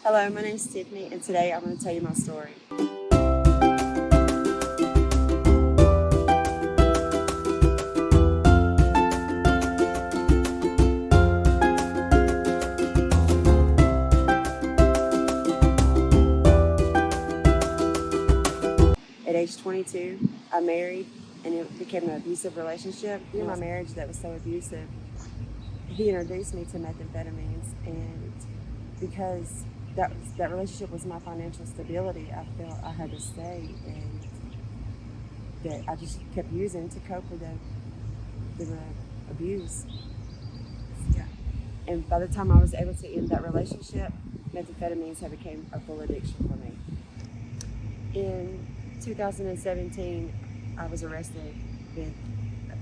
Hello, my name is Tiffany, and today I'm going to tell you my story. At age 22, I married, and it became an abusive relationship. In my marriage that was so abusive, he introduced me to methamphetamines, and because that relationship was my financial stability, I felt I had to stay, and that I just kept using to cope with the abuse. Yeah. And by the time I was able to end that relationship, methamphetamines had become a full addiction for me. In 2017, I was arrested with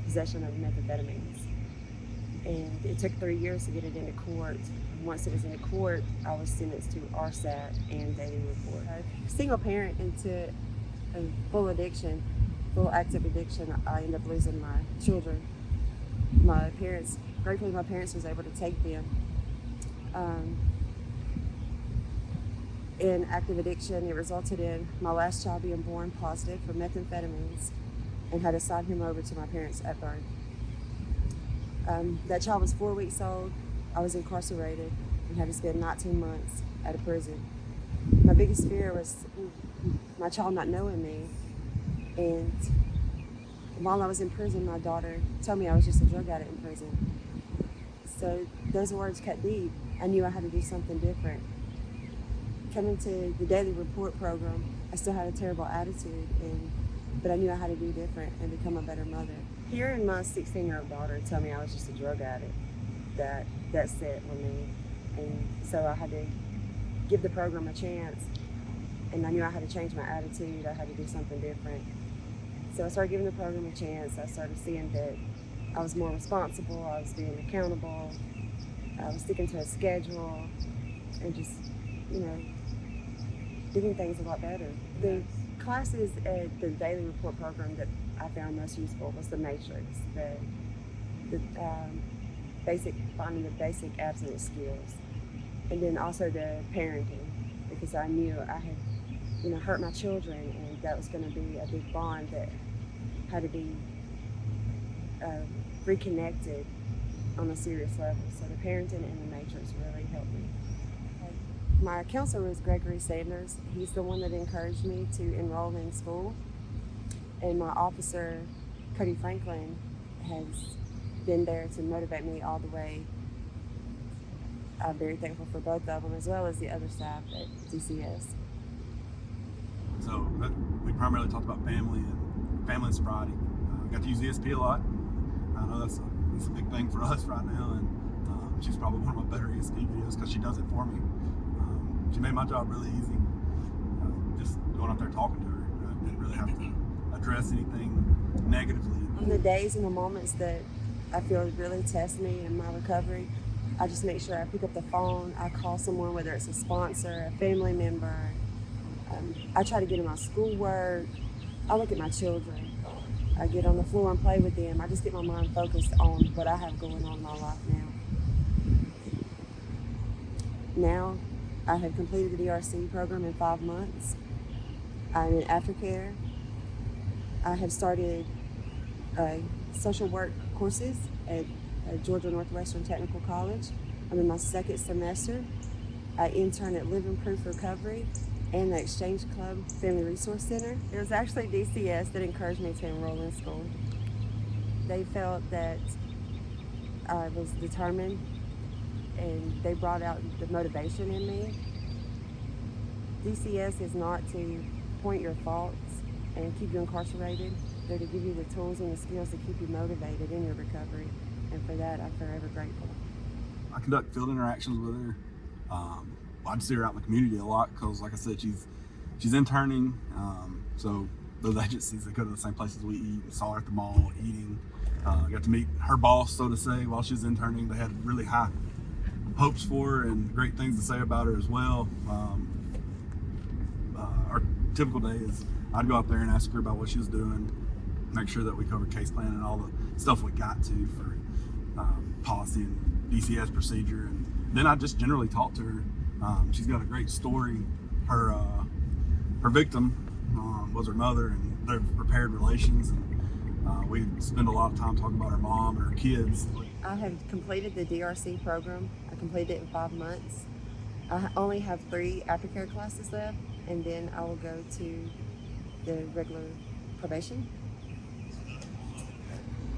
possession of methamphetamines. And it took 3 years to get it into court. Once it was into court, I was sentenced to RSAT and daily report. Single parent into a full addiction, full active addiction, I ended up losing my children. Gratefully my parents was able to take them. In active addiction, it resulted in my last child being born positive for methamphetamines and had to sign him over to my parents at birth. That child was 4 weeks old. I was incarcerated and had to spend 19 months at a prison. My biggest fear was my child not knowing me. And while I was in prison, my daughter told me I was just a drug addict in prison. So those words cut deep. I knew I had to do something different. Coming to the daily report program, I still had a terrible attitude, but I knew I had to do different and become a better mother. Hearing my 16-year-old daughter tell me I was just a drug addict, that set with me. And so I had to give the program a chance, and I knew I had to change my attitude. I had to do something different. So I started giving the program a chance. I started seeing that I was more responsible, I was being accountable, I was sticking to a schedule, and just, doing things a lot better. The classes at the daily report program that I found most useful was the matrix, the finding the basic abstinence skills, and then also the parenting, because I knew I had, hurt my children, and that was going to be a big bond that had to be reconnected on a serious level. So the parenting and the matrix really helped me. My counselor was Gregory Sanders. He's the one that encouraged me to enroll in school. And my officer, Cody Franklin, has been there to motivate me all the way. I'm very thankful for both of them, as well as the other staff at DCS. So we primarily talked about family and sobriety. Got to use ESP a lot. I know that's a big thing for us right now, and she's probably one of my better ESP videos because she does it for me. She made my job really easy. Just going out there talking to her, I didn't really have to address anything negatively. On the days and the moments that I feel really test me in my recovery, I just make sure I pick up the phone, I call someone, whether it's a sponsor, a family member. I try to get in my schoolwork. I look at my children. I get on the floor and play with them. I just get my mind focused on what I have going on in my life now. I have completed the DRC program in 5 months. I'm in aftercare. I have started social work courses at Georgia Northwestern Technical College. I'm in my 2nd semester. I intern at Living Proof Recovery and the Exchange Club Family Resource Center. It was actually DCS that encouraged me to enroll in school. They felt that I was determined, and they brought out the motivation in me. DCS is not to point your faults and keep you incarcerated. They're to give you the tools and the skills to keep you motivated in your recovery, and for that I'm forever grateful. I conduct field interactions with her. I just see her out in the community a lot because, like I said, she's interning. So those agencies that go to the same places we eat, and saw her at the mall eating. Got to meet her boss, so to say, while she was interning. They had really high hopes for her and great things to say about her as well. Our typical day is I'd go out there and ask her about what she was doing, make sure that we covered case plan and all the stuff we got to for policy and DCS procedure, and then I just generally talk to her She's got a great story. Her victim was her mother, and they've repaired relations. And we spend a lot of time talking about her mom and her kids. I have completed the DRC program. I completed it in 5 months. I only have 3 aftercare classes left, and then I will go to the regular probation.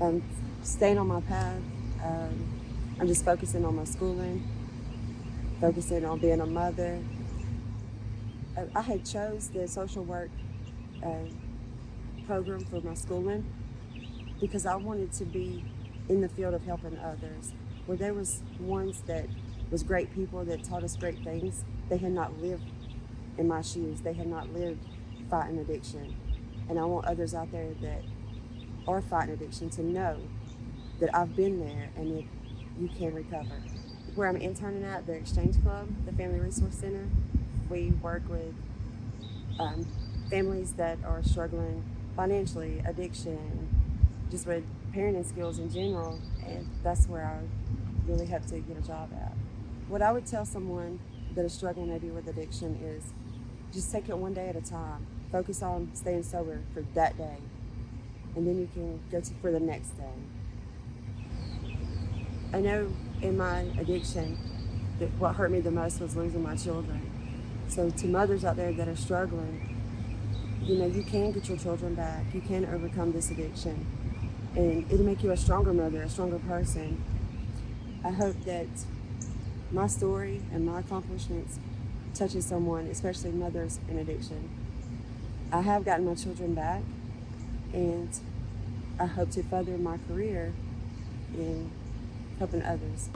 I'm staying on my path. I'm just focusing on my schooling, focusing on being a mother. I had chose the social work program for my schooling because I wanted to be in the field of helping others, where there was ones that was great people that taught us great things. They had not lived in my shoes. They had not lived fighting addiction. And I want others out there that are fighting addiction to know that I've been there and that you can recover. Where I'm interning at, the Exchange Club, the Family Resource Center, we work with families that are struggling financially, addiction, just with parenting skills in general, and that's where I really hope to get a job at. What I would tell someone that is struggling maybe with addiction is just take it one day at a time. Focus on staying sober for that day, and then you can go for the next day. I know in my addiction that what hurt me the most was losing my children. So to mothers out there that are struggling, you can get your children back. You can overcome this addiction, and it'll make you a stronger mother, a stronger person. I hope that my story and my accomplishments touches someone, especially mothers in addiction. I have gotten my children back, and I hope to further my career in helping others.